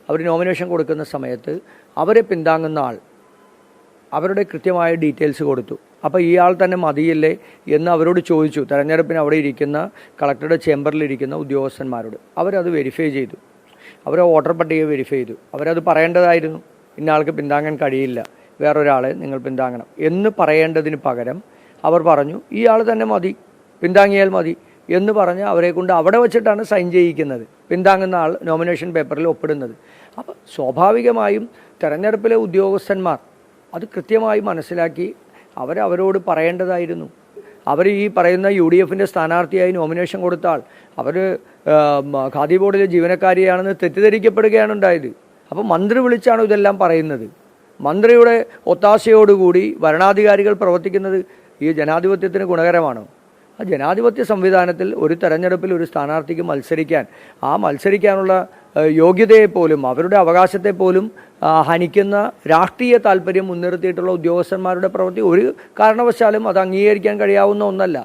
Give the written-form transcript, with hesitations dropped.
അവർ nomination കൊടുക്കുന്ന സമയത്ത് അവരെ പിന്താങ്ങുന്ന ആൾ അവരുടെ കൃത്യമായ ഡീറ്റെയിൽസ് കൊടുത്തു. അപ്പോൾ ഇയാൾ തന്നെ മതിയില്ലേ എന്ന് അവരോട് ചോദിച്ചു. തെരഞ്ഞെടുപ്പിന് അവിടെ ഇരിക്കുന്ന കളക്ടറുടെ ചേംബറിലിരിക്കുന്ന ഉദ്യോഗസ്ഥന്മാരോട്. അവരത് വെരിഫൈ ചെയ്തു. അവർ വോട്ടർ പട്ടിക വെരിഫൈ ചെയ്തു. അവരത് പറയേണ്ടതായിരുന്നു, ഇന്ന ആൾക്ക് പിന്താങ്ങാൻ കഴിയില്ല, വേറൊരാളെ നിങ്ങൾ പിന്താങ്ങണം എന്ന് പറയേണ്ടതിന് പകരം അവർ പറഞ്ഞു ഇയാൾ തന്നെ മതി, പിന്താങ്ങിയാൽ മതി എന്ന് പറഞ്ഞ് അവരെ കൊണ്ട് അവിടെ വച്ചിട്ടാണ് സൈൻ ചെയ്യിക്കുന്നത്. പിന്താങ്ങുന്ന ആൾ നോമിനേഷൻ പേപ്പറിൽ ഒപ്പിടുന്നത്. അപ്പോൾ സ്വാഭാവികമായും തെരഞ്ഞെടുപ്പിലെ ഉദ്യോഗസ്ഥന്മാർ അത് കൃത്യമായി മനസ്സിലാക്കി അവരോട് പറയേണ്ടതായിരുന്നു. അവർ ഈ പറയുന്ന UDFൻ്റെ സ്ഥാനാർത്ഥിയായി നോമിനേഷൻ കൊടുത്ത ആൾ അവർ ഖാദി ബോർഡിലെ ജീവനക്കാരിയാണെന്ന് തെറ്റിദ്ധരിക്കപ്പെടുകയാണ് ഉണ്ടായത്. അപ്പോൾ മന്ത്രി വിളിച്ചാണ് ഇതെല്ലാം പറയുന്നത്. മന്ത്രിയുടെ ഒത്താശയോടുകൂടി ഭരണാധികാരികൾ പ്രവർത്തിക്കുന്നത് ഈ ജനാധിപത്യത്തിന് ഗുണകരമാണോ? ആ ജനാധിപത്യ സംവിധാനത്തിൽ ഒരു തെരഞ്ഞെടുപ്പിൽ ഒരു സ്ഥാനാർത്ഥിക്ക് മത്സരിക്കാനുള്ള യോഗ്യതയെപ്പോലും അവരുടെ അവകാശത്തെപ്പോലും ഹനിക്കുന്ന രാഷ്ട്രീയ താല്പര്യം മുൻനിർത്തിയിട്ടുള്ള ഉദ്യോഗസ്ഥന്മാരുടെ പ്രവൃത്തി ഒരു കാരണവശാലും അത് അംഗീകരിക്കാൻ കഴിയാവുന്ന ഒന്നല്ല.